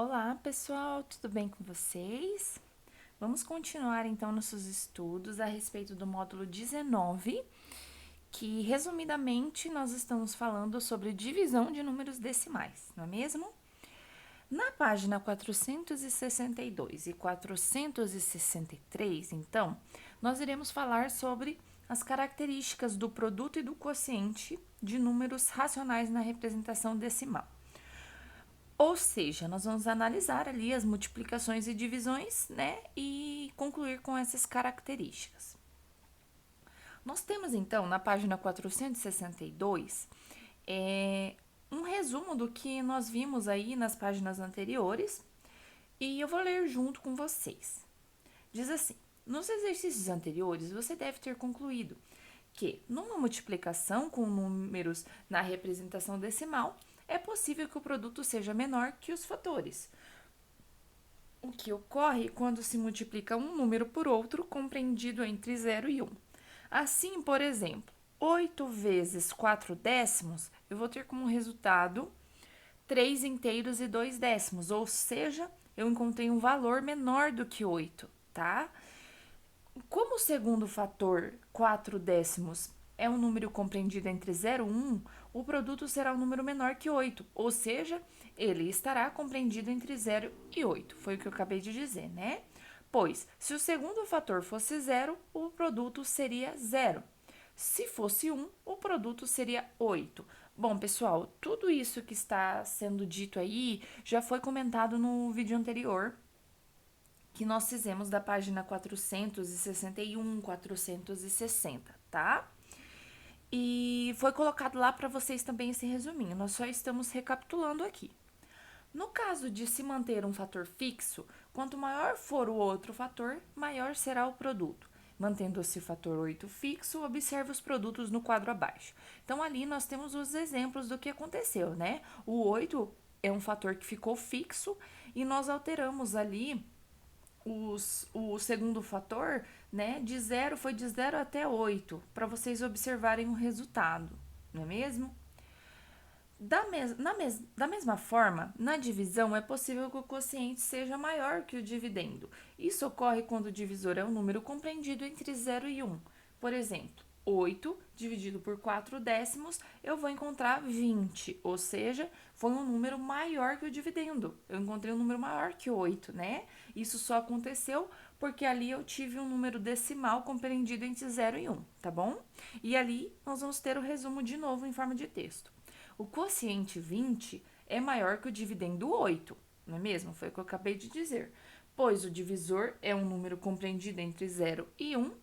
Olá, pessoal, tudo bem com vocês? Vamos continuar então nossos estudos a respeito do módulo 19, que resumidamente nós estamos falando sobre divisão de números decimais, não é mesmo? Na página 462 e 463, então, nós iremos falar sobre as características do produto e do quociente de números racionais na representação decimal. Ou seja, nós vamos analisar ali as multiplicações e divisões, né? E concluir com essas características. Nós temos, então, na página 462, um resumo do que nós vimos aí nas páginas anteriores e eu vou ler junto com vocês. Diz assim: nos exercícios anteriores, você deve ter concluído que, numa multiplicação com números na representação decimal, é possível que o produto seja menor que os fatores. O que ocorre quando se multiplica um número por outro compreendido entre 0 e 1. Assim, por exemplo, 8 vezes 4 décimos, eu vou ter como resultado 3 inteiros e 2 décimos, ou seja, eu encontrei um valor menor do que 8, tá? Como o segundo fator, 4 décimos, é um número compreendido entre 0 e 1, o produto será um número menor que 8, ou seja, ele estará compreendido entre 0 e 8. Foi o que eu acabei de dizer, né? Pois, se o segundo fator fosse 0, o produto seria 0. Se fosse 1, o produto seria 8. Bom, pessoal, tudo isso que está sendo dito aí já foi comentado no vídeo anterior, que nós fizemos da página 461, 460, tá? E foi colocado lá para vocês também esse resuminho, nós só estamos recapitulando aqui. No caso de se manter um fator fixo, quanto maior for o outro fator, maior será o produto. Mantendo-se o fator 8 fixo, observe os produtos no quadro abaixo. Então, ali nós temos os exemplos do que aconteceu, né? O 8 é um fator que ficou fixo e nós alteramos ali o segundo fator, né, de 0 foi de 0 até 8, para vocês observarem o resultado, não é mesmo? Da mesma forma, na divisão é possível que o quociente seja maior que o dividendo. Isso ocorre quando o divisor é um número compreendido entre 0 e 1. Por exemplo, 8 dividido por 4 décimos, eu vou encontrar 20, ou seja, foi um número maior que o dividendo. Eu encontrei um número maior que 8, né? Isso só aconteceu porque ali eu tive um número decimal compreendido entre 0 e 1, tá bom? E ali nós vamos ter o resumo de novo em forma de texto. O quociente 20 é maior que o dividendo 8, não é mesmo? Foi o que eu acabei de dizer. Pois o divisor é um número compreendido entre 0 e 1,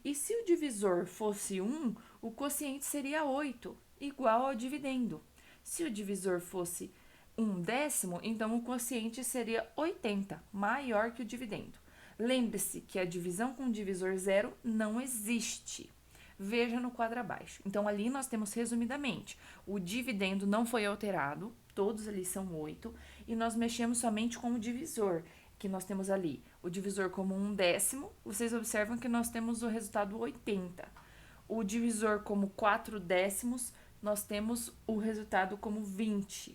e se o divisor fosse 1, o quociente seria 8, igual ao dividendo. Se o divisor fosse 1 décimo, então o quociente seria 80, maior que o dividendo. Lembre-se que a divisão com divisor zero não existe. Veja no quadro abaixo. Então, ali nós temos resumidamente, o dividendo não foi alterado, todos ali são 8, e nós mexemos somente com o divisor, que nós temos ali o divisor como 1 décimo, vocês observam que nós temos o resultado 80. O divisor como 4 décimos, nós temos o resultado como 20.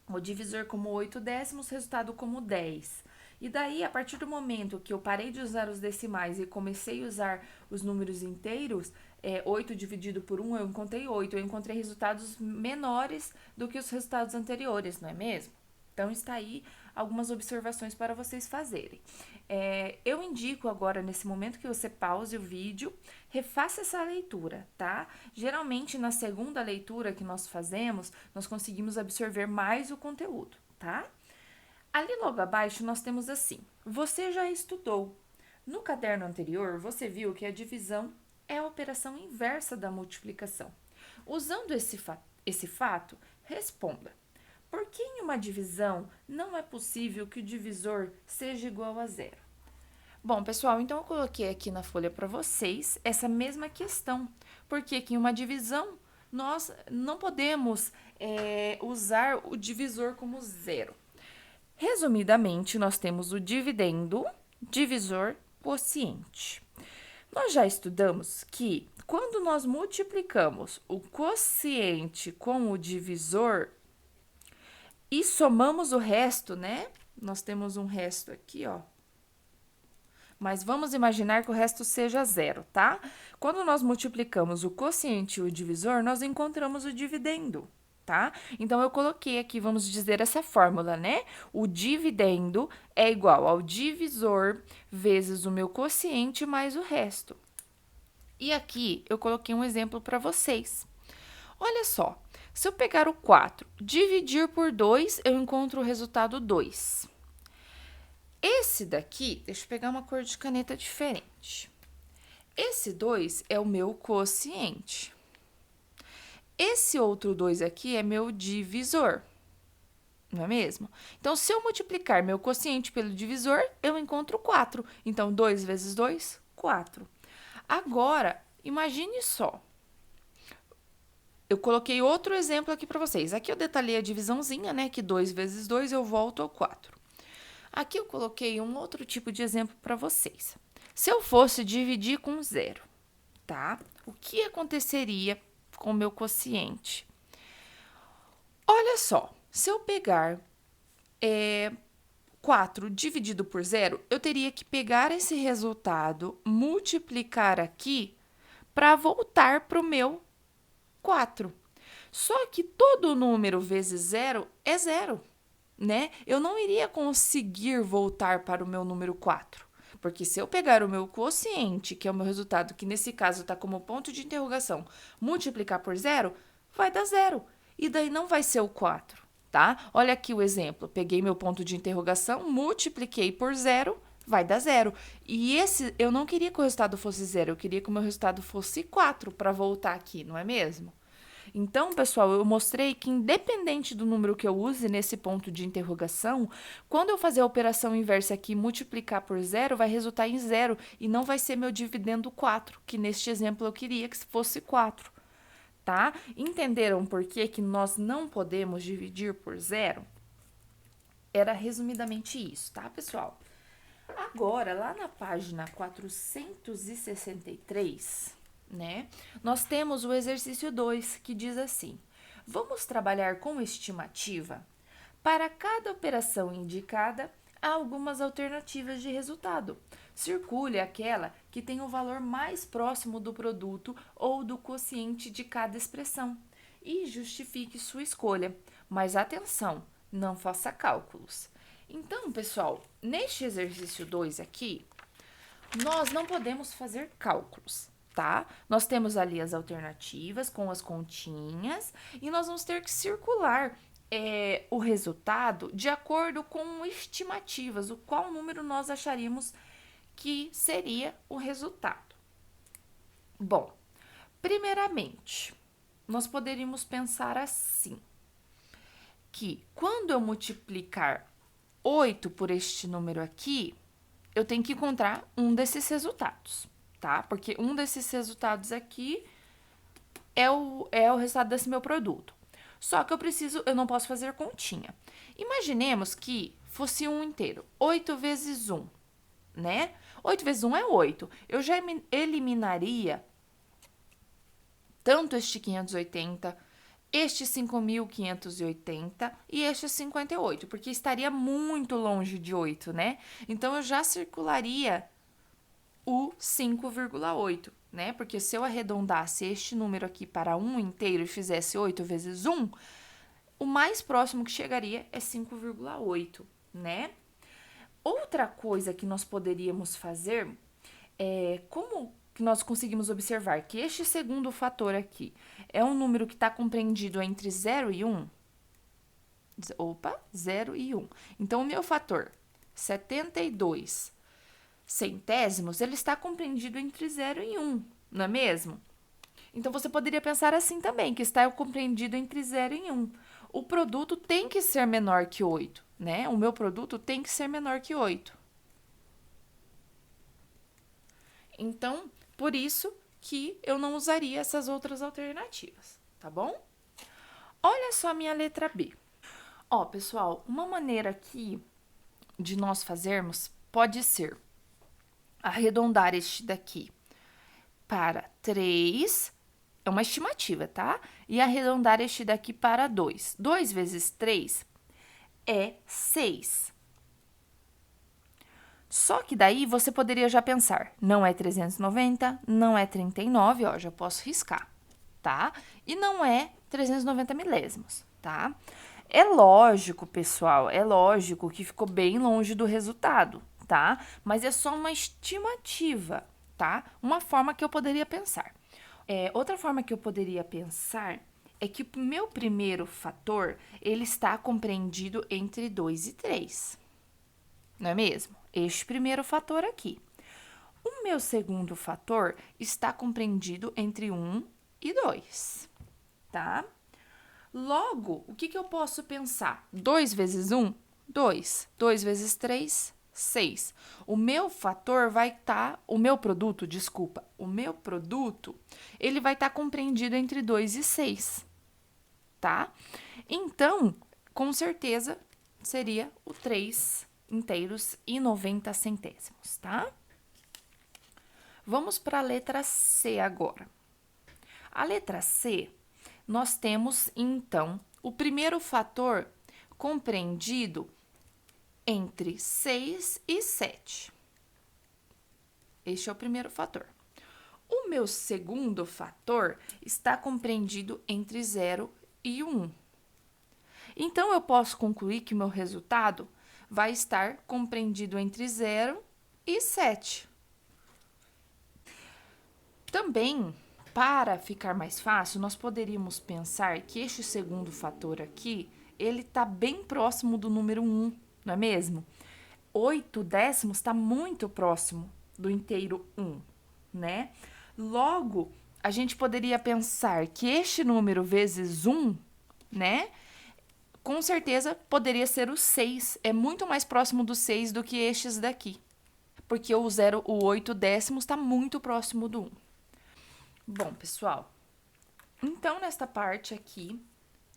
O divisor como 8 décimos, resultado como 10. E daí, a partir do momento que eu parei de usar os decimais e comecei a usar os números inteiros, 8 dividido por 1, eu encontrei 8. Eu encontrei resultados menores do que os resultados anteriores, não é mesmo? Então, está aí algumas observações para vocês fazerem. Eu indico agora, nesse momento, que você pause o vídeo, refaça essa leitura, tá? Geralmente, na segunda leitura que nós fazemos, nós conseguimos absorver mais o conteúdo, tá? Ali logo abaixo, nós temos assim: você já estudou. No caderno anterior, você viu que a divisão é a operação inversa da multiplicação. Usando esse fato, responda: por que em uma divisão não é possível que o divisor seja igual a zero? Bom, pessoal, então eu coloquei aqui na folha para vocês essa mesma questão. Porque que em uma divisão nós não podemos usar o divisor como zero. Resumidamente, nós temos o dividendo, divisor, quociente. Nós já estudamos que quando nós multiplicamos o quociente com o divisor, e somamos o resto, né? Nós temos um resto aqui, ó. Mas vamos imaginar que o resto seja zero, tá? Quando nós multiplicamos o quociente e o divisor, nós encontramos o dividendo, tá? Então, eu coloquei aqui, vamos dizer, essa fórmula, né? O dividendo é igual ao divisor vezes o meu quociente mais o resto. E aqui, eu coloquei um exemplo para vocês. Olha só, se eu pegar o 4, dividir por 2, eu encontro o resultado 2. Esse daqui, deixa eu pegar uma cor de caneta diferente. Esse 2 é o meu quociente. Esse outro 2 aqui é meu divisor, não é mesmo? Então, se eu multiplicar meu quociente pelo divisor, eu encontro 4. Então, 2 vezes 2, 4. Agora, imagine só. Eu coloquei outro exemplo aqui para vocês. Aqui eu detalhei a divisãozinha, né? Que 2 vezes 2 eu volto ao 4. Aqui eu coloquei um outro tipo de exemplo para vocês. Se eu fosse dividir com 0, tá? O que aconteceria com o meu quociente? Olha só, se eu pegar 4 dividido por 0, eu teria que pegar esse resultado, multiplicar aqui, para voltar para o meu 4. Só que todo número vezes 0 é 0, né? Eu não iria conseguir voltar para o meu número 4. Porque se eu pegar o meu quociente, que é o meu resultado, que nesse caso está como ponto de interrogação, multiplicar por 0, vai dar 0. E daí não vai ser o 4, tá? Olha aqui o exemplo. Peguei meu ponto de interrogação, multipliquei por 0, vai dar 0. E esse, eu não queria que o resultado fosse 0, eu queria que o meu resultado fosse 4 para voltar aqui, não é mesmo? Então, pessoal, eu mostrei que independente do número que eu use nesse ponto de interrogação, quando eu fazer a operação inversa aqui e multiplicar por 0, vai resultar em 0 e não vai ser meu dividendo 4, que neste exemplo eu queria que fosse 4, tá? Entenderam por que nós não podemos dividir por 0? Era resumidamente isso, tá, pessoal? Agora, lá na página 463, né, nós temos o exercício 2, que diz assim: vamos trabalhar com estimativa? Para cada operação indicada, há algumas alternativas de resultado. Circule aquela que tem o valor mais próximo do produto ou do quociente de cada expressão e justifique sua escolha. Mas atenção, não faça cálculos. Então, pessoal, neste exercício 2 aqui, nós não podemos fazer cálculos, tá? Nós temos ali as alternativas com as continhas e nós vamos ter que circular o resultado de acordo com estimativas, o qual número nós acharíamos que seria o resultado. Bom, primeiramente, nós poderíamos pensar assim, que quando eu multiplicar 8 por este número aqui, eu tenho que encontrar um desses resultados, tá? Porque um desses resultados aqui é o resultado desse meu produto. Só que eu não posso fazer continha. Imaginemos que fosse um inteiro, 8 vezes 1, né? 8 vezes 1 é 8. Eu já eliminaria tanto este 580, este 5.580 e este 58, porque estaria muito longe de 8, né? Então, eu já circularia o 5,8, né? Porque se eu arredondasse este número aqui para um inteiro e fizesse 8 vezes 1, o mais próximo que chegaria é 5,8, né? Outra coisa que nós poderíamos fazer é como que nós conseguimos observar que este segundo fator aqui é um número que está compreendido entre 0 e 1. 0 e 1. Então, o meu fator 72 centésimos, ele está compreendido entre 0 e 1, não é mesmo? Então, você poderia pensar assim também, que está compreendido entre 0 e 1. O produto tem que ser menor que 8, né? O meu produto tem que ser menor que 8. Então, por isso que eu não usaria essas outras alternativas, tá bom? Olha só a minha letra B. Ó, pessoal, uma maneira aqui de nós fazermos pode ser arredondar este daqui para 3, é uma estimativa, tá? E arredondar este daqui para 2. 2 vezes 3 é 6. Só que daí você poderia já pensar, não é 390, não é 39, ó, já posso riscar, tá? E não é 390 milésimos, tá? É lógico, pessoal, é lógico que ficou bem longe do resultado, tá? Mas é só uma estimativa, tá? Uma forma que eu poderia pensar. Outra forma que eu poderia pensar é que o meu primeiro fator, ele está compreendido entre 2 e 3. Não é mesmo? Este primeiro fator aqui. O meu segundo fator está compreendido entre 1 e 2, tá? Logo, o que eu posso pensar? 2 vezes 1, 2. 2 vezes 3, 6. O meu fator vai estar, o meu produto, ele vai estar compreendido entre 2 e 6, tá? Então, com certeza, seria o 3 inteiros e 90 centésimos, tá? Vamos para a letra C agora. A letra C, nós temos, então, o primeiro fator compreendido entre 6 e 7. Este é o primeiro fator. O meu segundo fator está compreendido entre 0 e 1. Então, eu posso concluir que o meu resultado vai estar compreendido entre 0 e 7. Também, para ficar mais fácil, nós poderíamos pensar que este segundo fator aqui, ele está bem próximo do número 1, não é mesmo? 8 décimos está muito próximo do inteiro 1, né? Logo, a gente poderia pensar que este número vezes 1, né? Com certeza poderia ser o 6. É muito mais próximo do 6 do que estes daqui. Porque o 8 décimos está muito próximo do 1. Bom, pessoal, então nesta parte aqui,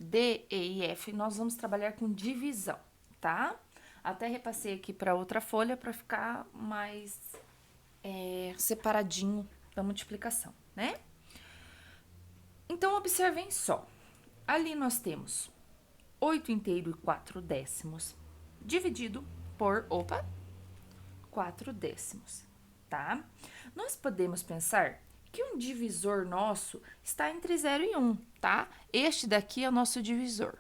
D, E e F, nós vamos trabalhar com divisão, tá? Até repassei aqui para outra folha para ficar mais separadinho da multiplicação, né? Então, observem só. Ali nós temos 8 inteiro e 4 décimos dividido por, 4 décimos, tá? Nós podemos pensar que um divisor nosso está entre 0 e 1, tá? Este daqui é o nosso divisor.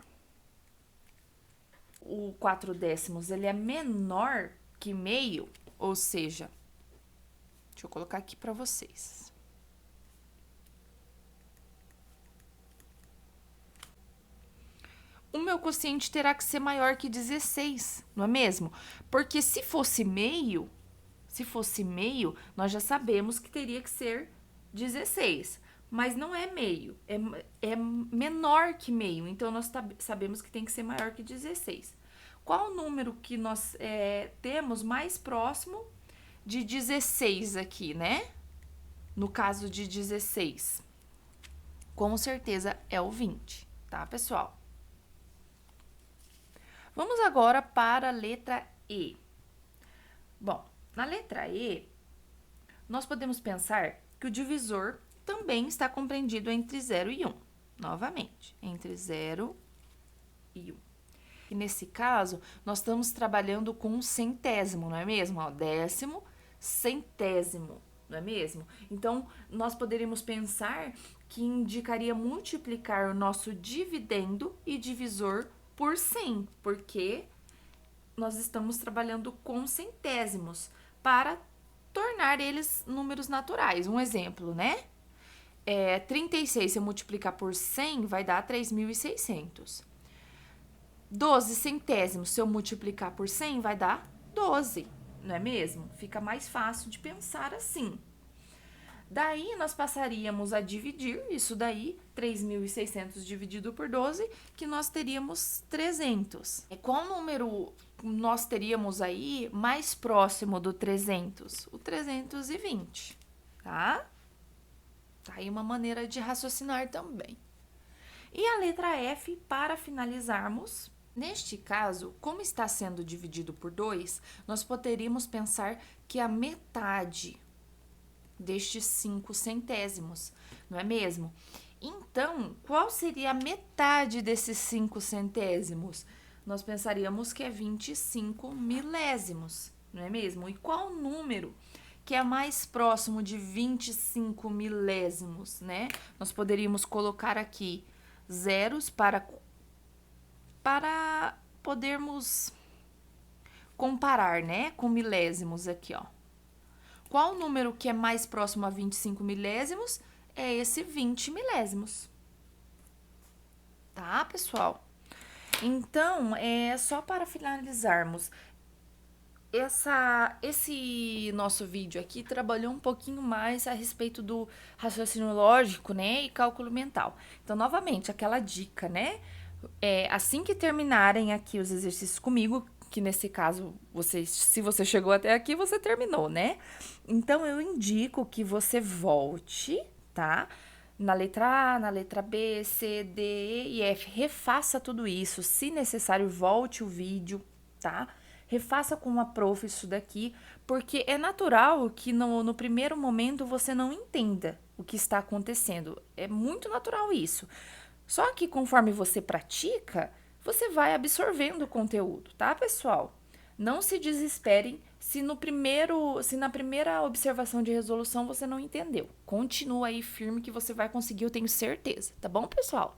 O 4 décimos, ele é menor que meio, ou seja, deixa eu colocar aqui para vocês. O meu quociente terá que ser maior que 16, não é mesmo? Porque se fosse meio, nós já sabemos que teria que ser 16. Mas não é meio, é menor que meio, então nós sabemos que tem que ser maior que 16. Qual o número que nós temos mais próximo de 16 aqui, né? No caso de 16, com certeza é o 20, tá, pessoal? Vamos agora para a letra E. Bom, na letra E, nós podemos pensar que o divisor também está compreendido entre 0 e 1. Novamente, entre 0 e 1. E nesse caso, nós estamos trabalhando com um centésimo, não é mesmo? Ó, décimo, centésimo, não é mesmo? Então, nós poderíamos pensar que indicaria multiplicar o nosso dividendo e divisor por 100, porque nós estamos trabalhando com centésimos para tornar eles números naturais. Um exemplo, né? 36, se eu multiplicar por 100, vai dar 3.600. 12 centésimos, se eu multiplicar por 100, vai dar 12, não é mesmo? Fica mais fácil de pensar assim. Daí, nós passaríamos a dividir isso daí, 3.600 dividido por 12, que nós teríamos 300. Qual número nós teríamos aí mais próximo do 300? O 320, tá? Tá aí uma maneira de raciocinar também. E a letra F, para finalizarmos, neste caso, como está sendo dividido por 2, nós poderíamos pensar que a metade destes 5 centésimos, não é mesmo? Então, qual seria a metade desses 5 centésimos? nós pensaríamos que é 25 milésimos, não é mesmo? E qual número que é mais próximo de 25 milésimos, né? Nós poderíamos colocar aqui zeros para podermos comparar, né, com milésimos aqui, ó. Qual número que é mais próximo a 25 milésimos? É esse 20 milésimos. Tá, pessoal? Então, só para finalizarmos, esse nosso vídeo aqui trabalhou um pouquinho mais a respeito do raciocínio lógico, né, e cálculo mental. Então, novamente, aquela dica, né? Assim que terminarem aqui os exercícios comigo, que nesse caso, se você chegou até aqui, você terminou, né? Então, eu indico que você volte, tá? Na letra A, na letra B, C, D, E e F. Refaça tudo isso. Se necessário, volte o vídeo, tá? Refaça com uma prof isso daqui, porque é natural que no primeiro momento você não entenda o que está acontecendo. É muito natural isso. Só que conforme você pratica, você vai absorvendo o conteúdo, tá, pessoal? Não se desesperem se na primeira observação de resolução você não entendeu. Continua aí firme que você vai conseguir, eu tenho certeza, tá bom, pessoal?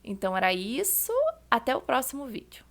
Então era isso, até o próximo vídeo.